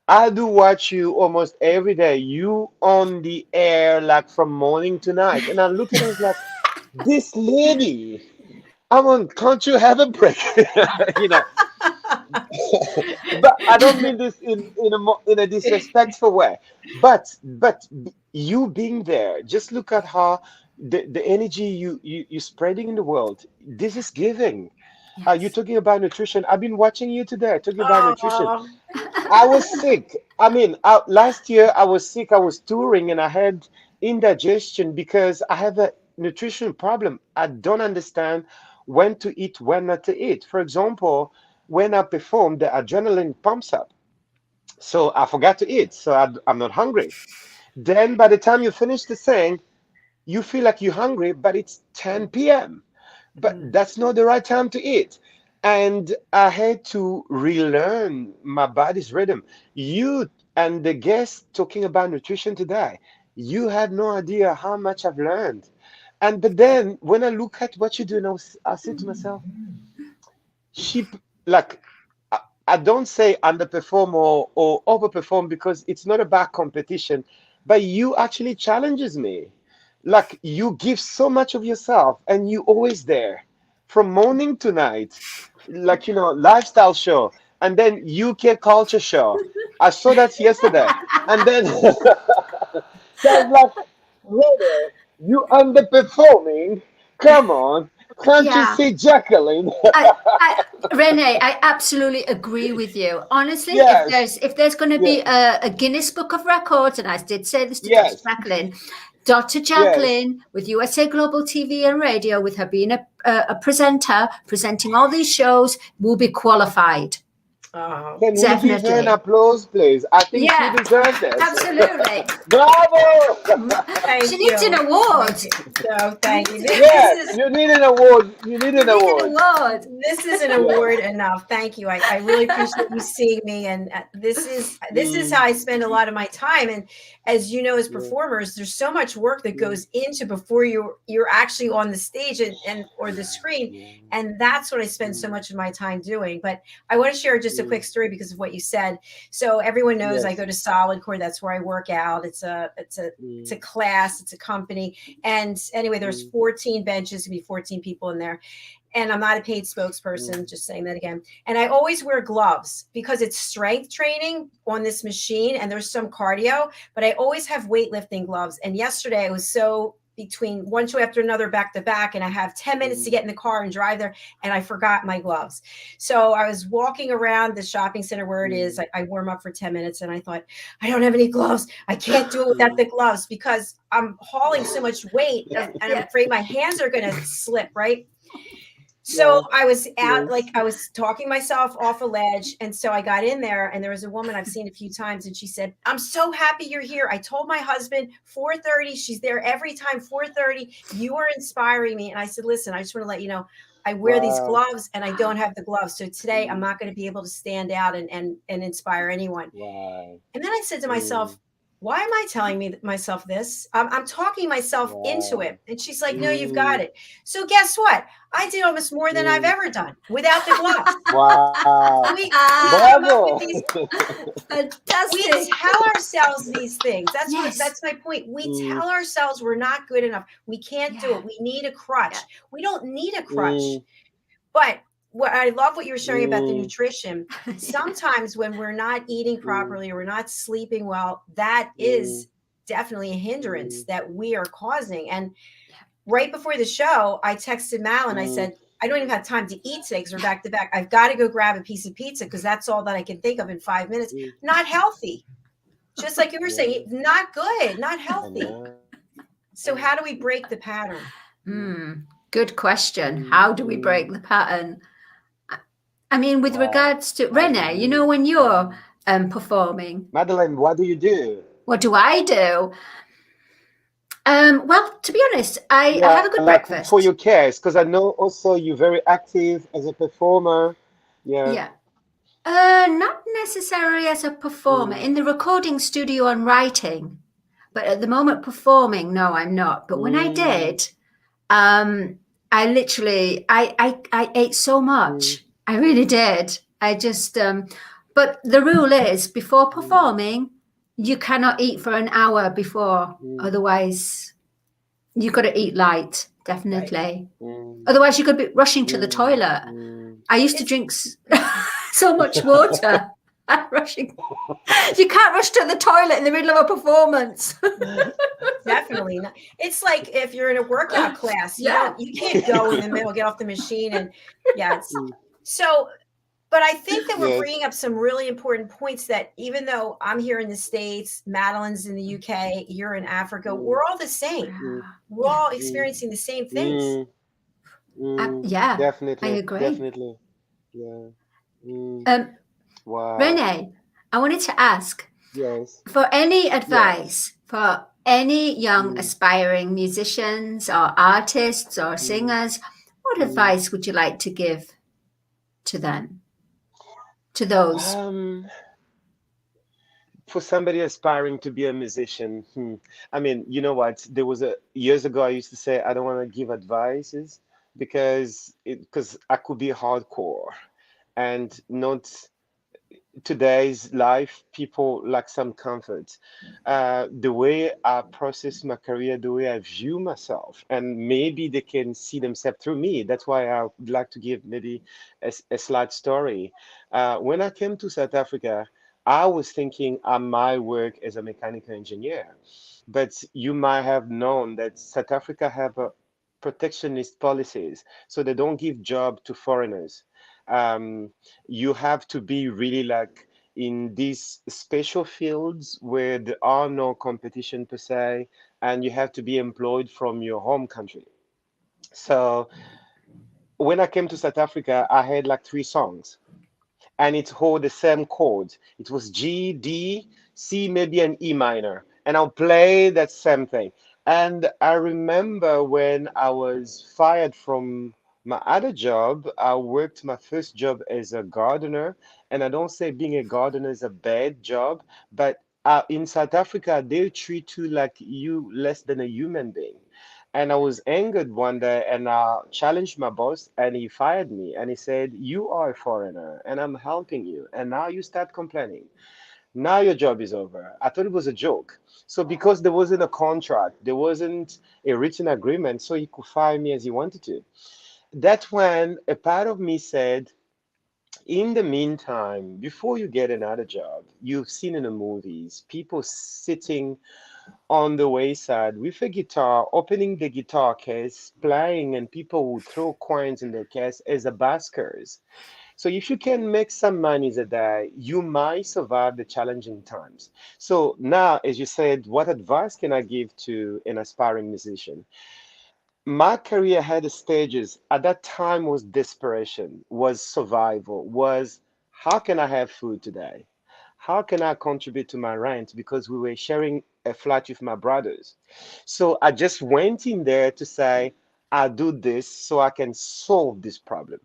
Speaker 3: I do watch you almost every day. You on the air like from morning to night. And I look at us like, this lady, I'm on, can't you have a break? You know, but I don't mean this in a disrespectful way. But you being there, just look at how the energy you spreading in the world. This is giving. You're
Speaker 2: Yes.
Speaker 3: talking about nutrition. I've been watching you today talking about nutrition.
Speaker 1: Oh, thank you.
Speaker 3: I was sick. I mean, last year I was sick. I was touring and I had indigestion because I have a nutrition problem. I don't understand when to eat, when not to eat. For example, when I perform, the adrenaline pumps up. So I forgot to eat. So I'm not hungry. Then by the time you finish the thing, you feel like you're hungry, but it's 10 p.m. But
Speaker 1: Mm.
Speaker 3: that's not the right time to eat. And I had to relearn my body's rhythm. You and the guest talking about nutrition today, you had no idea how much I've learned. And but then when I look at what you're doing, I say to myself, she like I don't say underperform or overperform, because it's not about competition, but you actually challenges me. Like, you give so much of yourself and you always there from morning to night, like, lifestyle show, and then UK culture show. I saw that yesterday. And then so I was like, Rene, you underperforming? Come on. Can't you
Speaker 2: Yeah.
Speaker 3: see Jacqueline?
Speaker 2: I, Renee, I absolutely agree with you. Honestly,
Speaker 3: Yes,
Speaker 2: if there's going to
Speaker 3: yeah,
Speaker 2: be a Guinness Book of Records, and I did say this to Dr.
Speaker 3: yes,
Speaker 2: Jacqueline, Dr.
Speaker 3: yes.
Speaker 2: Jacqueline with USA Global TV and Radio, with her being a presenter, presenting all these shows, will be qualified.
Speaker 1: Oh,
Speaker 3: Can we give her an
Speaker 2: Definitely.
Speaker 3: applause, please? I think she
Speaker 2: Yeah,
Speaker 3: deserves this.
Speaker 2: absolutely.
Speaker 3: Bravo!
Speaker 2: She
Speaker 1: thank
Speaker 2: needs an
Speaker 1: you.
Speaker 2: award.
Speaker 1: Thank you. So
Speaker 2: She
Speaker 1: thank
Speaker 2: needs,
Speaker 1: you. This
Speaker 3: Yeah,
Speaker 1: is
Speaker 3: you need an award. You need
Speaker 2: you
Speaker 3: an
Speaker 2: need an
Speaker 3: award.
Speaker 2: award.
Speaker 1: this is an
Speaker 3: Yeah.
Speaker 1: award enough. Thank you. I really appreciate you seeing me, and this is how
Speaker 3: Mm,
Speaker 1: I spend a lot of my time. And as you know, as
Speaker 3: yeah,
Speaker 1: performers, there's so much work that
Speaker 3: mm,
Speaker 1: goes into before you're actually on the stage and or the screen,
Speaker 3: yeah,
Speaker 1: and that's what I spend so
Speaker 3: mm,
Speaker 1: much of my time doing. But I want to share just a
Speaker 3: mm,
Speaker 1: quick story because of what you said. So everyone knows I
Speaker 3: yes.
Speaker 1: go to Solid Core. That's where I work out. It's a
Speaker 3: Mm,
Speaker 1: class. It's a company. And anyway, there's
Speaker 3: mm,
Speaker 1: 14 benches. Gonna be 14 people in there, and I'm not a paid
Speaker 3: mm,
Speaker 1: spokesperson, just saying that again. And I always wear gloves because it's strength training on this machine and there's some cardio, but I always have weightlifting gloves. And yesterday I was so between one show after another back to back, and I have 10 minutes to
Speaker 3: mm,
Speaker 1: get in the car and drive there, and I forgot my gloves. So I was walking around the shopping center where it is.
Speaker 3: mm,
Speaker 1: I warm up for 10 minutes and I thought, I don't have any gloves. I can't do it without
Speaker 3: mm.
Speaker 1: the gloves because I'm hauling so much weight, and I'm
Speaker 2: Yeah.
Speaker 1: afraid my hands are going to slip, right? So
Speaker 3: Yeah.
Speaker 1: I was
Speaker 3: Yes.
Speaker 1: I was talking myself off a ledge. And so I got in there, and there was a woman I've seen a few times, and she said, "I'm so happy you're here. I told my husband 4:30. She's there every time, 4:30. You are inspiring me." And I said, "Listen, I just want to let you know, I wear these
Speaker 3: Wow.
Speaker 1: gloves and I don't have the gloves. So today I'm
Speaker 3: Mm,
Speaker 1: not going to be able to stand out and inspire anyone."
Speaker 3: wow.
Speaker 1: And then I said to
Speaker 3: Mm,
Speaker 1: myself, why am I telling myself this? I'm talking myself into
Speaker 3: wow.
Speaker 1: it. And she's like, no, you've got
Speaker 3: Mm,
Speaker 1: it. So guess what? I did almost more than I've
Speaker 3: mm,
Speaker 1: ever done without the gloves.
Speaker 3: wow.
Speaker 1: We come up with
Speaker 3: Bravo.
Speaker 1: these, we
Speaker 2: Fantastic.
Speaker 1: tell ourselves these things.
Speaker 2: Yes.
Speaker 1: That's my point. We
Speaker 3: Mm,
Speaker 1: tell ourselves we're not good enough. We can't do
Speaker 2: Yeah.
Speaker 1: it. We need a crutch.
Speaker 2: Yeah.
Speaker 1: We don't need a crutch.
Speaker 3: mm,
Speaker 1: But what I love what you were sharing about the
Speaker 3: mm,
Speaker 1: nutrition.
Speaker 2: Yeah.
Speaker 1: Sometimes when we're not eating
Speaker 3: mm,
Speaker 1: properly or we're not sleeping well, that
Speaker 3: mm,
Speaker 1: is definitely a hindrance
Speaker 3: mm,
Speaker 1: that we are causing. And right before the show, I texted Mal and I
Speaker 3: mm,
Speaker 1: said, I don't even have time to eat today because we're back to back. I've got to go grab a piece of pizza because that's all that I can think of in 5 minutes.
Speaker 3: mm.
Speaker 1: Not healthy. Just like you were saying,
Speaker 3: Yeah,
Speaker 1: not good, not
Speaker 3: I
Speaker 1: healthy.
Speaker 3: know.
Speaker 1: So how do we break the pattern?
Speaker 3: Mm,
Speaker 2: Good question.
Speaker 3: mm,
Speaker 2: How do we
Speaker 3: mm.
Speaker 2: break the pattern? I mean, with
Speaker 3: Wow.
Speaker 2: regards to
Speaker 3: How do
Speaker 2: Rene, you know,
Speaker 3: you?
Speaker 2: when you're
Speaker 3: Mm.
Speaker 2: performing,
Speaker 3: Madeline, what do you do?
Speaker 2: what do I do? Well, to be honest, I
Speaker 3: Yeah,
Speaker 2: have a good
Speaker 3: like for your
Speaker 2: breakfast.
Speaker 3: cares, because I know also you're very active as a performer. Yeah.
Speaker 2: Yeah. Not necessarily as a performer.
Speaker 3: Mm,
Speaker 2: In the recording studio, I'm writing, but at the moment, performing, no, I'm not. But when I
Speaker 3: mm,
Speaker 2: did, um, I literally, I ate so
Speaker 3: mm,
Speaker 2: much. I really did. I just, but the rule is before
Speaker 3: mm,
Speaker 2: performing, you cannot eat for an hour before.
Speaker 3: mm,
Speaker 2: Otherwise, you got to eat light,
Speaker 1: Right.
Speaker 2: definitely.
Speaker 3: mm,
Speaker 2: Otherwise, you could be rushing to the
Speaker 3: mm,
Speaker 2: toilet.
Speaker 3: mm.
Speaker 2: I used to
Speaker 1: It's
Speaker 2: drink so much water. Rushing. You can't rush to the toilet in the middle of a performance.
Speaker 1: definitely not. It's like if you're in a workout class,
Speaker 2: Yeah.
Speaker 1: you can't go in the middle, get off the machine, and yeah, it's
Speaker 3: Mm,
Speaker 1: so. But I think that we're
Speaker 3: yes.
Speaker 1: bringing up some really important points that even though I'm here in the States, Madeline's in the UK, you're in Africa,
Speaker 3: Mm,
Speaker 1: we're all the same.
Speaker 3: mm,
Speaker 1: We're
Speaker 2: Yeah.
Speaker 1: all
Speaker 3: mm,
Speaker 1: experiencing the same things.
Speaker 3: mm, mm.
Speaker 2: Yeah, I
Speaker 3: Definitely,
Speaker 2: agree.
Speaker 3: definitely. Yeah. Mm,
Speaker 2: Um,
Speaker 3: wow.
Speaker 2: Rene, I wanted to ask
Speaker 3: Yes.
Speaker 2: for any
Speaker 3: Yeah.
Speaker 2: advice for any young
Speaker 3: Mm,
Speaker 2: aspiring musicians or artists or
Speaker 3: mm,
Speaker 2: singers, what
Speaker 3: mm.
Speaker 2: advice would you like to give to them, to those?
Speaker 3: Um, for somebody aspiring to be a musician, I mean, you know what? There was a years ago I used to say I don't want to give advices because I could be hardcore and not today's life. People lack some comfort. The way I process my career, the way I view myself, and maybe they can see themselves through me. That's why I would like to give maybe a slight story. When I came to South Africa, I was thinking I might work as a mechanical engineer, but you might have known that South Africa have a protectionist policies, so they don't give job to foreigners. Um, you have to be really like in these special fields where there are no competition per se, and you have to be employed from your home country. So when I came to South Africa, I had like three songs, and it hold the same chord. It was G, D, C, maybe an E minor, and I'll play that same thing. And I remember when I was fired from my other job, I worked my first job as a gardener, and I don't say being a gardener is a bad job, but in South Africa, they treat you like you less than a human being. And I was angered one day and I challenged my boss and he fired me and he said, "You are a foreigner and I'm helping you. And now you start complaining. Now your job is over." I thought it was a joke. So because there wasn't a contract, there wasn't a written agreement, so he could fire me as he wanted to. That's when a part of me said, in the meantime, before you get another job, you've seen in the movies people sitting on the wayside with a guitar, opening the guitar case, playing, and people will throw coins in the case as a buskers. So if you can make some money a day, you might survive the challenging times. So now, as you said, what advice can I give to an aspiring musician? my career had stages. At that time was desperation, was survival, was how can I have food today? How can I contribute to my rent? Because we were sharing a flat with my brothers. So I just went in there to say, I'll do this so I can solve this problem.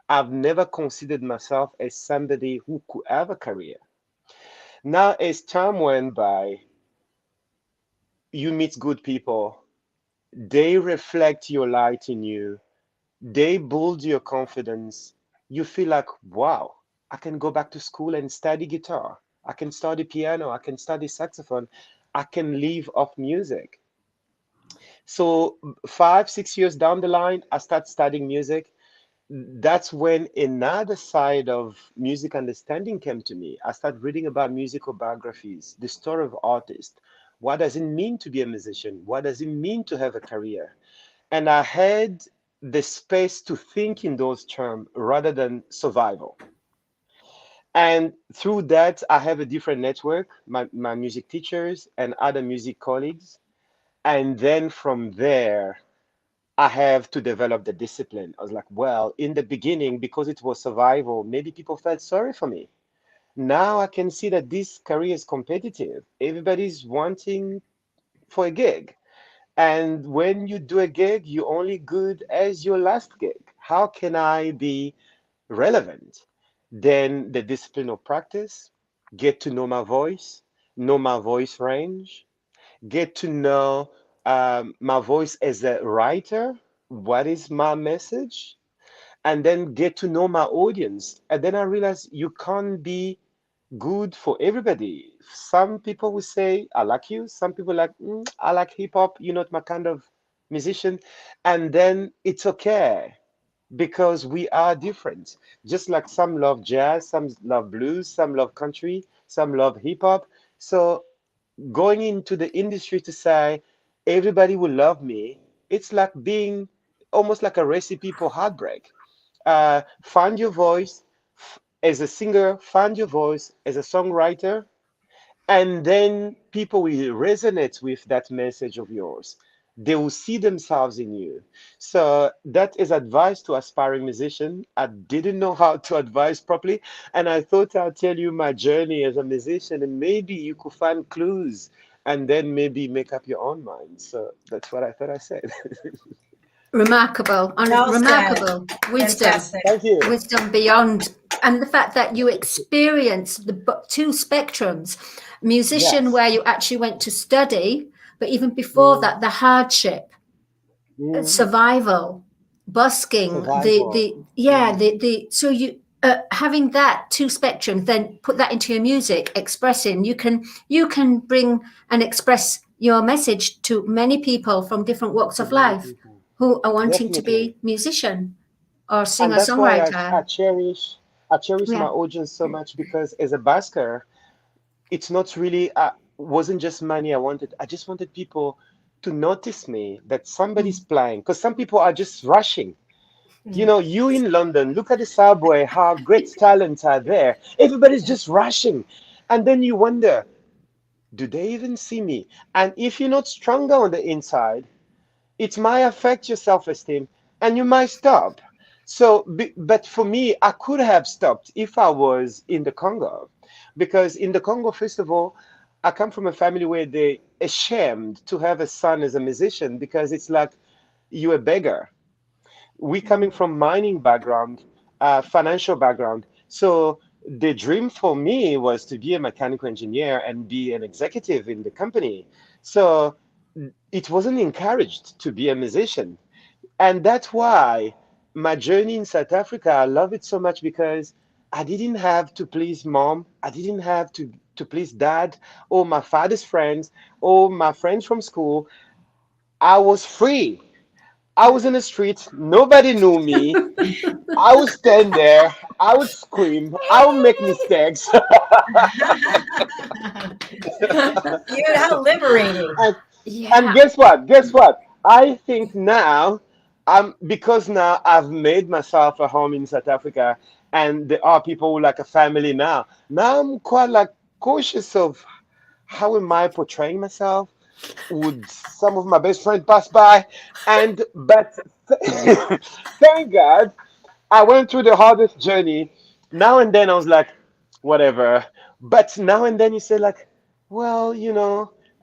Speaker 3: I've never considered myself as somebody who could have a career. Now, as time went by, you meet good people. They reflect your light in you. They build your confidence. You feel like, wow, I can go back to school and study guitar. I can study piano. I can study saxophone. I can live off music. So 5, 6 years down the line, I start studying music. That's when another side of music understanding came to me. I started reading about musical biographies, the story of artists. What does it mean to be a musician? What does it mean to have a career? And I had the space to think in those terms rather than survival. And through that, I have a different network, my music teachers and other music colleagues. And then from there, I have to develop the discipline. I was like, well, in the beginning, because it was survival, maybe people felt sorry for me. Now I can see that this career is competitive. Everybody's wanting for a gig. And when you do a gig, you're only good as your last gig. How can I be relevant? Then the discipline of practice, get to know my voice range, get to know my voice as a writer, what is my message, and then get to know my audience. And then I realized you can't be good for everybody. Some people will say, I like you. Some people like, I like hip hop. You're not my kind of musician. And then it's okay because we are different. Just like some love jazz, some love blues, some love country, some love hip hop. So going into the industry to say everybody will love me, it's like being almost like a recipe for heartbreak. Find your voice as a singer, find your voice as a songwriter, and then people will resonate with that message of yours. They will see themselves in you. So that is advice to aspiring musician. I didn't know how to advise properly, and I thought I'd tell you my journey as a musician, and maybe you could find clues, and then maybe make up your own mind. So that's what I thought I said.
Speaker 2: Remarkable,
Speaker 1: Well said.
Speaker 2: remarkable wisdom,
Speaker 1: Fantastic.
Speaker 3: Thank you.
Speaker 2: wisdom beyond, and the fact that you experience the two spectrums, musician
Speaker 3: Yes.
Speaker 2: where you actually went to study, but even before
Speaker 3: Mm,
Speaker 2: that, the hardship,
Speaker 3: mm,
Speaker 2: survival, busking,
Speaker 3: survival. Mm,
Speaker 2: the so you having that two spectrums, then put that into your music, expressing. You can bring and express your message to many people from different walks
Speaker 3: to
Speaker 2: of
Speaker 3: many
Speaker 2: life
Speaker 3: people.
Speaker 2: who are wanting to
Speaker 3: Definitely.
Speaker 2: be musician or
Speaker 3: And
Speaker 2: singer
Speaker 3: that's why
Speaker 2: songwriter.
Speaker 3: I cherish my
Speaker 2: Yeah.
Speaker 3: audience so much because as a busker, it's not really wasn't just money I wanted. I just wanted people to notice me that somebody's
Speaker 2: Mm.
Speaker 3: playing because some people are just rushing. You
Speaker 2: Yeah.
Speaker 3: know, you in London, look at the subway, how great talents are there. Everybody's just rushing. And then you wonder, do they even see me? And if you're not stronger on the inside, it might affect your self-esteem and you might stop. So, but for me, I could have stopped if I was in the Congo. Because in the Congo, first of all, I come from a family where they ashamed to have a son as a musician because it's like you a beggar. We coming from mining background, financial background. So the dream for me was to be a mechanical engineer and be an executive in the company. So it wasn't encouraged to be a musician. And that's why my journey in South Africa, I love it so much because I didn't have to please mom. I didn't have to please dad or my father's friends or my friends from school. I was free. I was in the street. Nobody knew me. I would stand there. I would scream. I would make mistakes.
Speaker 1: Cute, how liberating.
Speaker 3: and and
Speaker 2: Yeah.
Speaker 3: guess what? Guess what? I think now, because now I've made myself a home in South Africa, and there are people who like a family now. Now I'm quite like cautious of how am I portraying myself? would some of my best friends pass by, and but thank God I went through the hardest journey. Now and then I was like, whatever. But now and then you say like, well,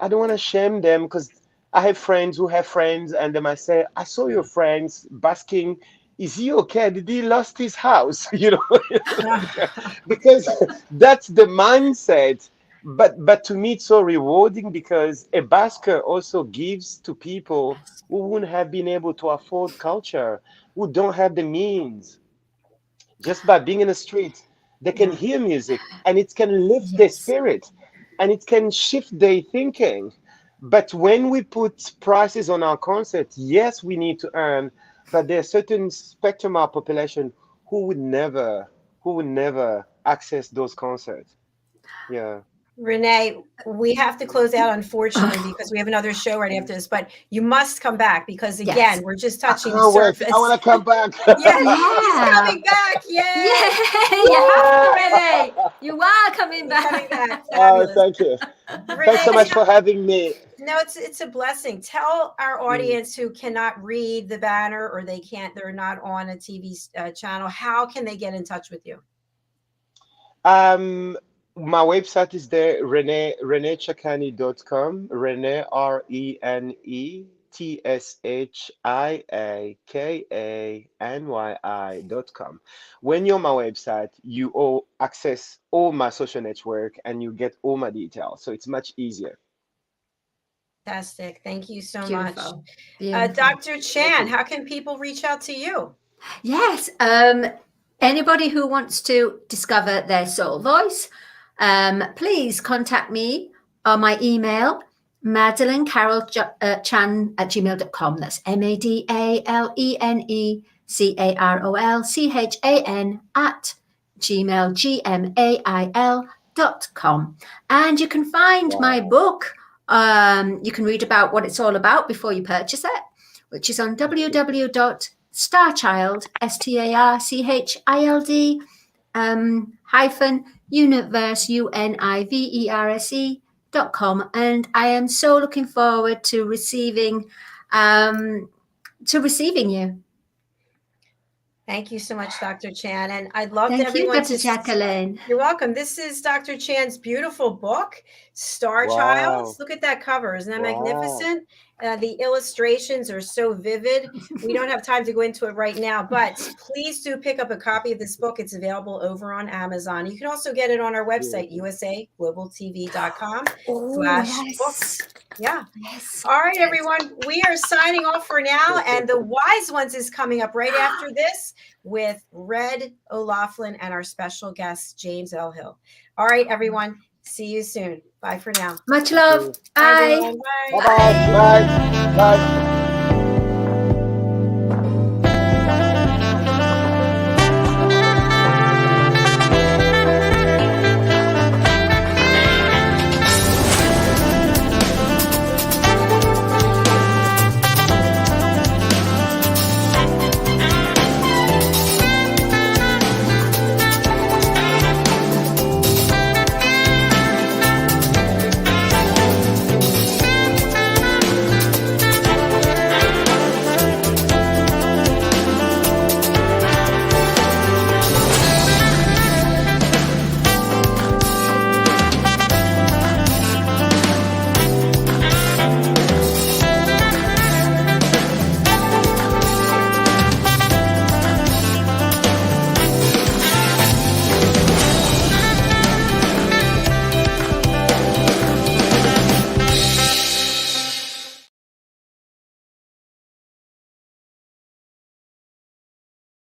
Speaker 3: I don't want to shame them because I have friends who have friends, and they might say, I saw your friends basking. Is he okay? Did he lost his house? Like, because that's the mindset. But to me, it's so rewarding because a basker also gives to people
Speaker 2: Yes.
Speaker 3: who wouldn't have been able to afford culture, who don't have the means. Just by being in the street, they can
Speaker 1: Yeah.
Speaker 3: hear music and it can lift their
Speaker 2: Yes.
Speaker 3: spirit and it can shift their thinking. But when we put prices on our concert, yes, we need to earn, but there are certain spectrum of population who would never access those concerts. Yeah.
Speaker 1: Renee, we have to close out, unfortunately, because we have another show right after this, but you must come back because,
Speaker 2: Yes.
Speaker 1: again, we're just
Speaker 3: I
Speaker 1: touching the
Speaker 3: can't wait. I
Speaker 1: surface.
Speaker 3: want to come back.
Speaker 1: Yeah, he's
Speaker 2: Yeah.
Speaker 1: coming back.
Speaker 2: Yeah,
Speaker 1: Yay!
Speaker 2: you have to, Renee. You are coming
Speaker 1: He's coming
Speaker 2: back.
Speaker 1: back.
Speaker 3: Oh,
Speaker 1: Fabulous.
Speaker 3: thank you. Thanks so
Speaker 1: Renee,
Speaker 3: much for having me.
Speaker 1: no, it's a blessing. Tell our
Speaker 3: Mm.
Speaker 1: audience who cannot read the banner or they're not on a TV channel, how can they get in touch with you?
Speaker 3: Um, my website is there, ReneTshiakanyi.com. Rene, ReneTshiakanyi.com. When you're on my website, you all access all my social network and you get all my details. So it's much easier.
Speaker 1: Fantastic. Thank you so much.
Speaker 2: Beautiful. Beautiful.
Speaker 1: Dr.
Speaker 3: Thank
Speaker 1: Chan,
Speaker 3: you.
Speaker 1: how can people reach out to you?
Speaker 2: Yes. Anybody who wants to discover their soul voice, please contact me on my email, madalenecarolchan at gmail.com. That's MADALENECAROLCHAN at gmail.com. And you can find my
Speaker 3: Wow.
Speaker 2: book. You can read about what it's all about before you purchase it, which is on www.starchild, STARCHILD, hyphen universe, UNIVERSE.com. And I am so looking forward to receiving you.
Speaker 1: Thank you so much, Dr. Chan. And I'd love
Speaker 2: Thank you,
Speaker 1: everyone
Speaker 2: Dr. Jacalyn.
Speaker 1: You're welcome. This is Dr. Chan's beautiful book, Star Childs.
Speaker 3: Wow.
Speaker 1: Look at that cover. Isn't that
Speaker 3: Wow.
Speaker 1: magnificent? The illustrations are so vivid. We don't have time to go into it right now, but please do pick up a copy of this book. It's available over on Amazon. You can also get it on our website,
Speaker 3: Beautiful.
Speaker 1: usaglobaltv.com
Speaker 2: Oh,
Speaker 1: slash
Speaker 2: yes.
Speaker 1: books. Yeah.
Speaker 2: Yes.
Speaker 1: All right, everyone. We are signing off for now. And The Wise Ones is coming up right after this with Red O'Laughlin and our special guest, James L. Hill. All right, everyone. See you soon. Bye for now.
Speaker 2: Much
Speaker 3: Thank
Speaker 2: love.
Speaker 3: you.
Speaker 1: Bye,
Speaker 2: Bye.
Speaker 1: everyone. Bye.
Speaker 3: Bye-bye. Bye. Bye.